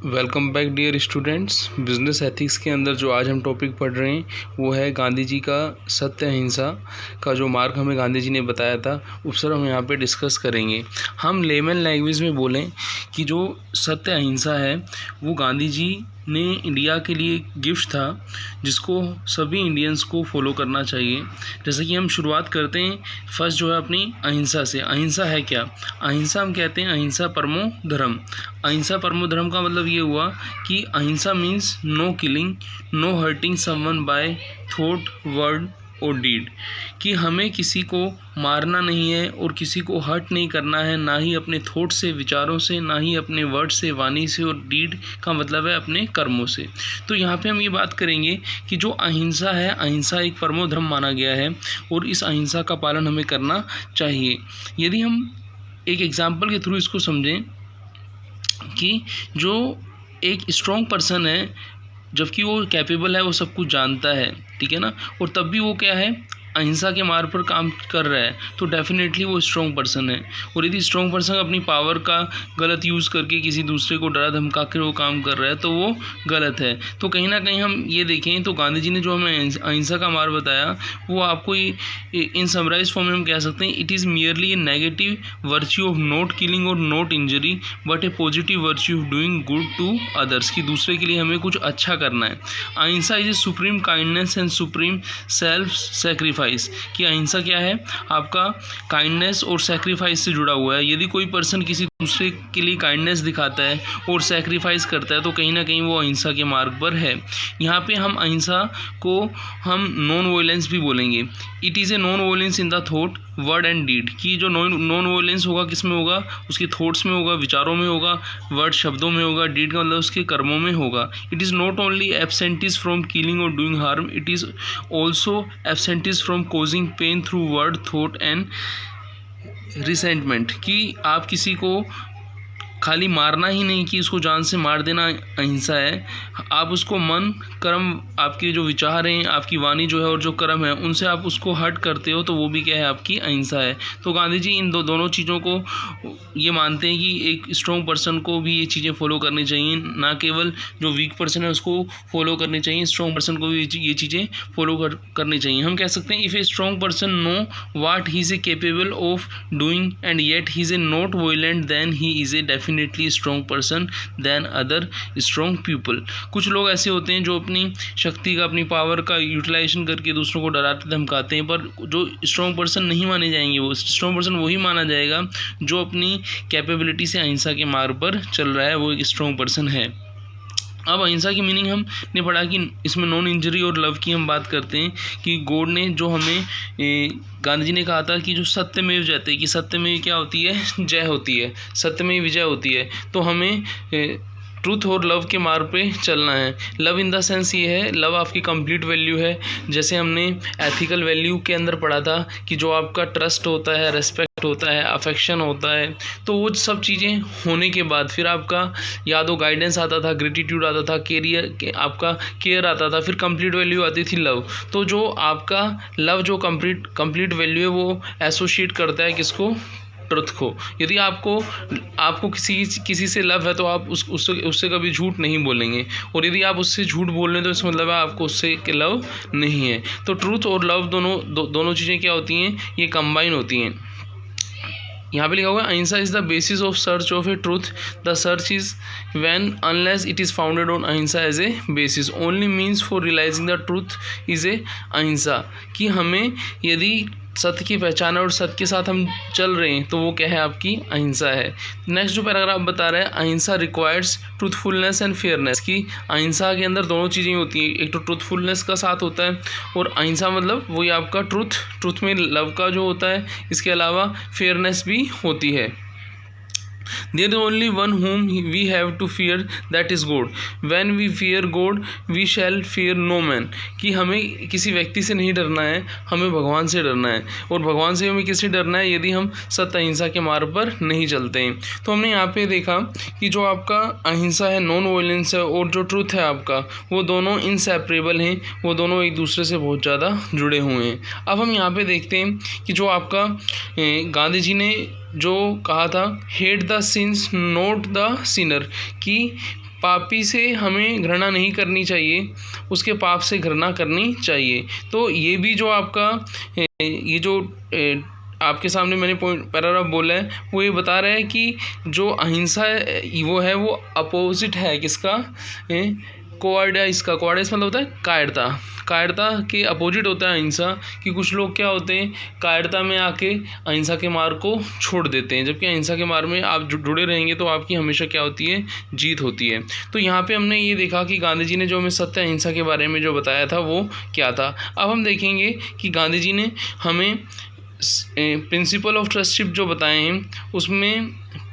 Welcome back dear students. Business ethics के अंदर जो आज हम टॉपिक पढ़ रहे हैं वो है गांधी जी का सत्य अहिंसा का जो मार्ग हमें गांधी जी ने बताया था उस पर हम यहाँ पे डिस्कस करेंगे। हम लेमन लैंग्वेज में बोलें कि जो सत्य अहिंसा है वो गांधी जी ने इंडिया के लिए गिफ्ट था जिसको सभी इंडियंस को फॉलो करना चाहिए। जैसे कि हम शुरुआत करते हैं फर्स्ट जो है अपनी अहिंसा से। अहिंसा है क्या? अहिंसा हम कहते हैं अहिंसा परमो धर्म। अहिंसा परमो धर्म का मतलब ये हुआ कि ahimsa means no killing, no hurting someone by thought, word और डीड, कि हमें किसी को मारना नहीं है और किसी को हर्ट नहीं करना है, ना ही अपने थॉट से, विचारों से, ना ही अपने वर्ड से, वाणी से, और डीड का मतलब है अपने कर्मों से। तो यहाँ पे हम ये बात करेंगे कि जो अहिंसा है, अहिंसा एक परमो धर्म माना गया है और इस अहिंसा का पालन हमें करना चाहिए। यदि हम एक एग्जाम्पल के थ्रू इसको समझें कि जो एक स्ट्रॉन्ग पर्सन है, जबकि वो कैपेबल है, वो सब कुछ जानता है, ठीक है ना, और तब भी वो क्या है, अहिंसा के मार्ग पर काम कर रहा है, तो डेफिनेटली वो स्ट्रॉन्ग पर्सन है। और यदि स्ट्रॉन्ग पर्सन अपनी पावर का गलत यूज़ करके किसी दूसरे को डरा धमका कर वो काम कर रहा है तो वो गलत है। तो कहीं ना कहीं हम ये देखें तो गांधी जी ने जो हमें अहिंसा का मार्ग बताया वो आपको इन समराइज फॉर्म में हम कह सकते हैं, it is merely a negative virtue of not killing और not injury but a positive virtue of doing good to others, कि दूसरे के लिए हमें कुछ अच्छा करना है। Ahimsa is a supreme kindness and supreme self sacrifice, कि अहिंसा क्या है, आपका काइंडनेस और सेक्रीफाइस से जुड़ा हुआ है। यदि कोई पर्सन किसी दूसरे के लिए काइंडनेस दिखाता है और सेक्रीफाइस करता है तो कहीं ना कहीं वो अहिंसा के मार्ग पर है। यहाँ पे हम अहिंसा को हम नॉन वायलेंस भी बोलेंगे। It is a non violence in the thought, word and deed, कि जो नॉन वायलेंस होगा किस में होगा, उसके थॉट्स में होगा, विचारों में होगा, वर्ड शब्दों में होगा, डीड का मतलब उसके कर्मों में होगा। It is not only abstinence from killing और doing harm, it is also abstinence from causing pain through word, thought and resentment, कि आप किसी को खाली मारना ही नहीं कि उसको जान से मार देना अहिंसा है, आप उसको मन, कर्म, आपके जो विचार हैं, आपकी वाणी जो है और जो कर्म है उनसे आप उसको हर्ट करते हो तो वो भी क्या है, आपकी अहिंसा है। तो गांधी जी इन दोनों चीज़ों को ये मानते हैं कि एक स्ट्रॉन्ग पर्सन को भी ये चीज़ें फॉलो करनी चाहिए, ना केवल जो वीक पर्सन है उसको फॉलो करनी चाहिए, स्ट्रॉन्ग पर्सन को भी ये चीज़ें फॉलो करनी चाहिए। हम कह सकते हैं if a strong person know what he is a capable of doing and yet he is a not violent then he is a definitely strong person than other strong people. कुछ लोग ऐसे होते हैं जो अपनी शक्ति का, अपनी पावर का यूटिलाइजेशन करके दूसरों को डराते धमकाते हैं, पर जो स्ट्रॉन्ग पर्सन नहीं माने जाएंगे, वो स्ट्रॉन्ग पर्सन वही माना जाएगा जो अपनी कैपेबिलिटी से अहिंसा के मार्ग पर चल रहा है, वो एक स्ट्रॉन्ग पर्सन है। अब अहिंसा की मीनिंग हमने पढ़ा कि इसमें नॉन इंजरी और लव की हम बात करते हैं कि गॉड ने जो हमें गांधी जी ने कहा था कि जो सत्यमेव जयते, कि सत्यमेव क्या होती है, जय होती है, सत्यमेव विजय होती है। तो हमें ट्रूथ और लव के मार्ग पे चलना है। लव इन द सेंस ये है, लव आपकी कंप्लीट वैल्यू है। जैसे हमने एथिकल वैल्यू के अंदर पढ़ा था कि जो आपका ट्रस्ट होता है, रेस्पेक्ट होता है, अफेक्शन होता है, तो वो सब चीज़ें होने के बाद फिर आपका या तो गाइडेंस आता था, ग्रेटिट्यूड आता था, केरियर आपका केयर आता था, फिर कंप्लीट वैल्यू आती थी लव। तो जो आपका लव जो कंप्लीट वैल्यू है वो एसोशिएट करता है किसको, ट्रुथ को। यदि आपको किसी से लव है तो आप उससे कभी झूठ नहीं बोलेंगे, और यदि आप उससे झूठ बोल रहे हैं तो इसका मतलब है आपको उससे लव नहीं है। तो ट्रूथ और लव दोनों चीज़ें क्या होती हैं, ये कंबाइन होती हैं। यहाँ पे लिखा हुआ है ahimsa is the basis of search of a truth, the search is vain unless it is founded on ahimsa as a basis, only means for realising the truth is a ahimsa, कि हमें यदि सत्य की पहचान और सत्य के साथ हम चल रहे हैं तो वो क्या है, आपकी अहिंसा है। नेक्स्ट जो पैराग्राफ बता रहा है, अहिंसा रिक्वायर्स ट्रूथफुलनेस एंड फेयरनेस, की अहिंसा के अंदर दोनों चीज़ें होती हैं, एक तो ट्रूथफुलनेस का साथ होता है और अहिंसा मतलब वही आपका ट्रूथ में लव का जो होता है, इसके अलावा फेयरनेस भी होती है। There is only one whom we have to fear, that is God. When we fear God, we shall fear no man. कि हमें किसी व्यक्ति से नहीं डरना है, हमें भगवान से डरना है। और भगवान से हमें किससे डरना है, यदि हम सत्य अहिंसा के मार्ग पर नहीं चलते हैं। तो हमने यहाँ पे देखा कि जो आपका अहिंसा है, नॉन वायलेंस है, और जो ट्रूथ है आपका, वो दोनों इनसेपरेबल हैं, वो दोनों एक दूसरे से बहुत ज़्यादा जुड़े हुए हैं। अब हम यहाँ पे देखते हैं कि जो आपका गांधी जी ने जो कहा था, hate the sins note the Sinner, कि पापी से हमें घृणा नहीं करनी चाहिए, उसके पाप से घृणा करनी चाहिए। तो ये भी जो आपका ये जो आपके सामने मैंने पैराग्राफ बोला है वो ये बता रहा है कि जो अहिंसा है वो अपोजिट है किसका, कोवार्डिस का। कोवार्डिस मतलब होता है कायरता, कायरता के अपोजिट होता है अहिंसा। कि कुछ लोग क्या होते हैं, कायरता में आके अहिंसा के मार्ग को छोड़ देते हैं, जबकि अहिंसा के मार्ग में आप जुड़े रहेंगे तो आपकी हमेशा क्या होती है, जीत होती है। तो यहाँ पे हमने ये देखा कि गांधी जी ने जो हमें सत्य अहिंसा के बारे में जो बताया था वो क्या था। अब हम देखेंगे कि गांधी जी ने हमें प्रिंसिपल ऑफ ट्रस्टशिप जो बताए हैं, उसमें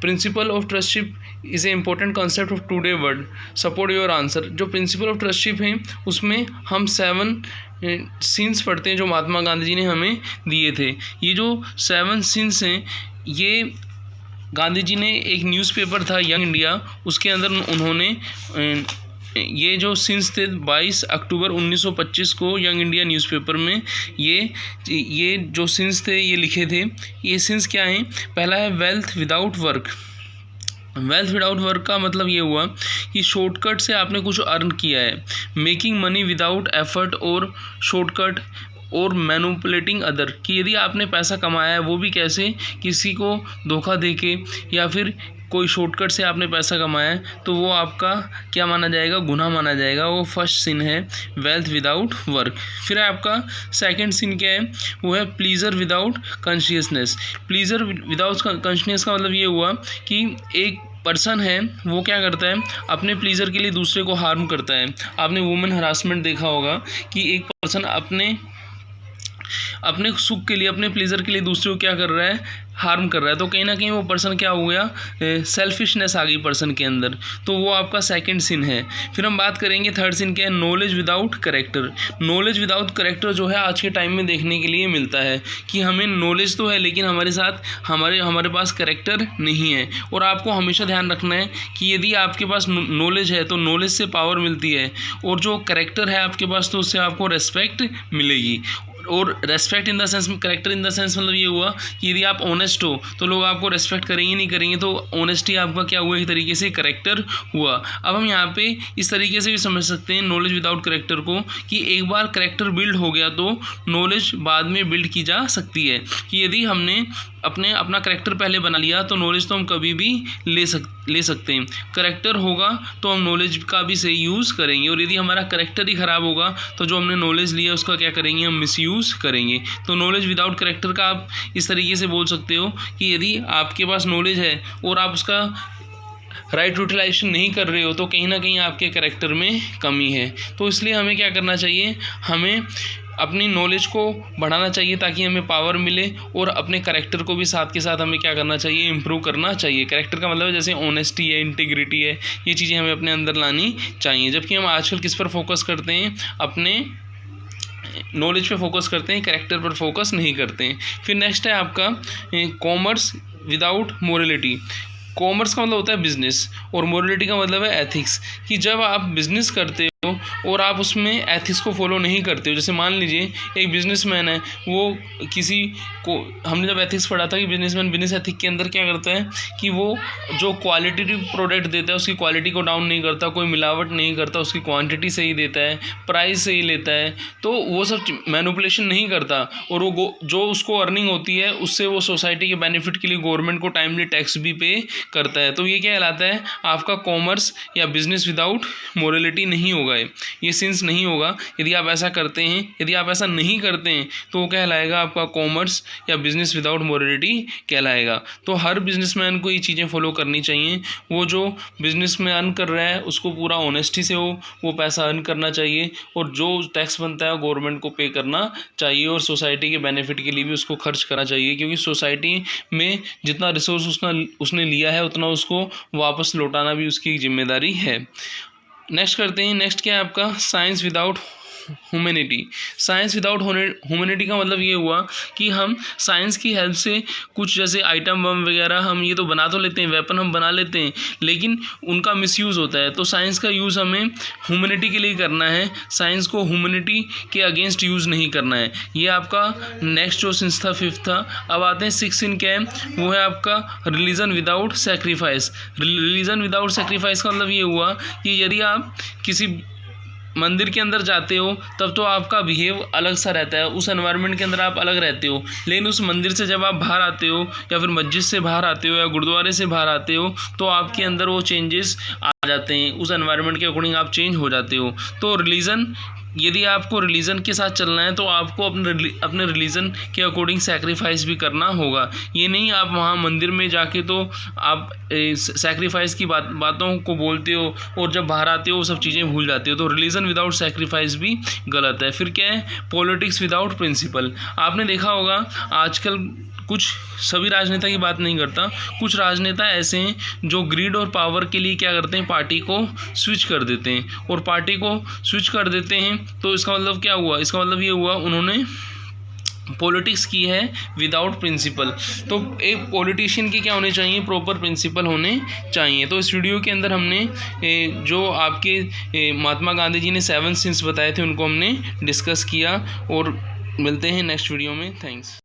principle of ट्रस्टशिप is a important concept of today world, support your answer. जो प्रिंसिपल ऑफ ट्रस्टशिप है उसमें हम 7 सीन्स पढ़ते हैं जो महात्मा गांधी जी ने हमें दिए थे। ये जो 7 सीन्स हैं ये गांधी जी ने एक न्यूज़पेपर था यंग इंडिया, उसके अंदर उन्होंने ये जो सीन्स थे 22 अक्टूबर 1925 को यंग इंडिया न्यूज़पेपर में ये जो सीन्स थे ये लिखे थे। ये सीन्स क्या हैं, पहला है wealth without work. Wealth without work का मतलब ये हुआ कि शॉर्टकट से आपने कुछ अर्न किया है, मेकिंग मनी विदाउट एफर्ट और शॉर्टकट और मैनिपुलेटिंग अदर, कि यदि आपने पैसा कमाया है वो भी कैसे, किसी को धोखा देके या फिर कोई शॉर्टकट से आपने पैसा कमाया है तो वो आपका क्या माना जाएगा, गुनाह माना जाएगा। वो फर्स्ट सिन है वेल्थ विदाउट वर्क। फिर आपका सेकंड सिन क्या है, वो है pleaser without consciousness. Pleaser without consciousness का मतलब ये हुआ कि एक पर्सन है वो क्या करता है, अपने प्लीज़र के लिए दूसरे को हार्म करता है। आपने वुमेन हरासमेंट देखा होगा कि एक पर्सन अपने सुख के लिए, अपने प्लेजर के लिए दूसरे को क्या कर रहा है, हार्म कर रहा है। तो कहीं ना कहीं वो पर्सन क्या हो गया, सेल्फिशनेस आ गई पर्सन के अंदर। तो वो आपका सेकंड सिन है। फिर हम बात करेंगे थर्ड सिन क्या है, knowledge without character. Knowledge without character जो है आज के टाइम में देखने के लिए मिलता है कि हमें नॉलेज तो है लेकिन हमारे साथ हमारे पास करेक्टर नहीं है। और आपको हमेशा ध्यान रखना है कि यदि आपके पास नॉलेज है तो नॉलेज से पावर मिलती है, और जो करेक्टर है आपके पास तो उससे आपको रेस्पेक्ट मिलेगी। और respect in the sense, character in the sense मतलब ये हुआ कि यदि आप ऑनेस्ट हो तो लोग आपको रेस्पेक्ट करेंगे नहीं करेंगे, तो ऑनेस्टी आपका क्या हुआ, एक तरीके से करेक्टर हुआ। अब हम यहाँ पे इस तरीके से भी समझ सकते हैं नॉलेज विदाउट करेक्टर को, कि एक बार करेक्टर बिल्ड हो गया तो नॉलेज बाद में बिल्ड की जा सकती है। कि यदि हमने अपना करेक्टर पहले बना लिया तो नॉलेज तो हम कभी भी ले सकते हैं। करेक्टर होगा तो हम नॉलेज का भी सही यूज़ करेंगे, और यदि हमारा करेक्टर ही ख़राब होगा तो जो हमने नॉलेज लिया उसका क्या करेंगे, हम मिसयूज़ करेंगे। तो नॉलेज विदाउट करेक्टर का आप इस तरीके से बोल सकते हो कि यदि आपके पास नॉलेज है और आप उसका राइट यूटिलाइजेशन नहीं कर रहे हो तो कहीं ना कहीं आपके करेक्टर में कमी है। तो इसलिए हमें क्या करना चाहिए, हमें अपनी नॉलेज को बढ़ाना चाहिए ताकि हमें पावर मिले, और अपने करेक्टर को भी साथ के साथ हमें क्या करना चाहिए, इम्प्रूव करना चाहिए। करेक्टर का मतलब जैसे ऑनेस्टी है, इंटीग्रिटी है, ये चीज़ें हमें अपने अंदर लानी चाहिए। जबकि हम आजकल किस पर फोकस करते हैं, अपने नॉलेज पे फोकस करते हैं, करेक्टर पर फोकस नहीं करते हैं। फिर नेक्स्ट है आपका कॉमर्स विदाउट मोरलिटी। कॉमर्स का मतलब होता है बिजनेस, और मोरलिटी का मतलब है एथिक्स। कि जब आप बिजनेस करते हो और आप उसमें एथिक्स को फॉलो नहीं करते हो, जैसे मान लीजिए एक बिजनेसमैन है, वो किसी को, हमने जब एथिक्स पढ़ा था कि बिजनेसमैन बिजनेस एथिक के अंदर क्या करता है कि वो जो क्वालिटेटिव प्रोडक्ट देता है उसकी क्वालिटी को डाउन नहीं करता, कोई मिलावट नहीं करता, उसकी क्वांटिटी सही देता है, प्राइस सही लेता है, तो वो सब मैनिपुलेशन नहीं करता, और वो जो उसको अर्निंग होती है उससे वो सोसाइटी के बेनिफिट के लिए गवर्नमेंट को टाइमली टैक्स भी पे करता है। तो ये क्या कहलाता है, आपका कॉमर्स या बिजनेस विदाउट मोरलिटी नहीं होगा, ये सिंस नहीं होगा। यदि आप ऐसा करते हैं, यदि आप ऐसा नहीं करते हैं तो वो कहलाएगा आपका कॉमर्स या बिजनेस विदाउट मोरलिटी कहलाएगा। तो हर बिजनेसमैन को ये चीज़ें फॉलो करनी चाहिए। वो जो बिजनेस में अर्न कर रहा है उसको पूरा ऑनेस्टी से वो पैसा अर्न करना चाहिए, और जो टैक्स बनता है गवर्नमेंट को पे करना चाहिए, और सोसाइटी के बेनिफिट के लिए भी उसको खर्च करना चाहिए, क्योंकि सोसाइटी में जितना रिसोर्स उसने लिया है उतना उसको वापस लौटाना भी उसकी जिम्मेदारी है। नेक्स्ट करते हैं, नेक्स्ट क्या है आपका science without humanity. Science without humanity का मतलब ये हुआ कि हम साइंस की हेल्प से कुछ जैसे आइटम बम वगैरह हम ये तो बना तो लेते हैं, वेपन हम बना लेते हैं, लेकिन उनका मिसयूज़ होता है। तो साइंस का यूज़ हमें ह्यूमैनिटी के लिए करना है, साइंस को ह्यूमैनिटी के अगेंस्ट यूज़ नहीं करना है। ये आपका नेक्स्ट जो सिंस था 5th था। अब आते हैं 6 इन क्या है, वो है आपका religion without sacrifice. Religion without sacrifice का मतलब ये हुआ कि यदि आप किसी मंदिर के अंदर जाते हो तब तो आपका बिहेव अलग सा रहता है, उस एनवायरनमेंट के अंदर आप अलग रहते हो, लेकिन उस मंदिर से जब आप बाहर आते हो या फिर मस्जिद से बाहर आते हो या गुरुद्वारे से बाहर आते हो तो आपके अंदर वो चेंजेस आ जाते हैं, उस एनवायरनमेंट के अकॉर्डिंग आप चेंज हो जाते हो। तो रिलीजन, यदि आपको रिलीजन के साथ चलना है तो आपको अपने रिलीजन के अकॉर्डिंग सैक्रिफाइस भी करना होगा। ये नहीं आप वहाँ मंदिर में जाके तो आप सैक्रिफाइस की बातों को बोलते हो और जब बाहर आते हो वो सब चीज़ें भूल जाते हो। तो रिलीजन विदाउट सैक्रिफाइस भी गलत है। फिर क्या है, पॉलिटिक्स विदाउट प्रिंसिपल। आपने देखा होगा आजकल कुछ, सभी राजनेता की बात नहीं करता, कुछ राजनेता ऐसे हैं जो ग्रीड और पावर के लिए क्या करते हैं, पार्टी को स्विच कर देते हैं। और पार्टी को स्विच कर देते हैं तो इसका मतलब क्या हुआ, इसका मतलब ये हुआ उन्होंने पॉलिटिक्स की है विदाउट प्रिंसिपल। तो एक पॉलिटिशियन के क्या होने चाहिए, प्रॉपर प्रिंसिपल होने चाहिए। तो इस वीडियो के अंदर हमने जो आपके महात्मा गांधी जी ने 7 सिंस बताए थे उनको हमने डिस्कस किया, और मिलते हैं नेक्स्ट वीडियो में। थैंक्स।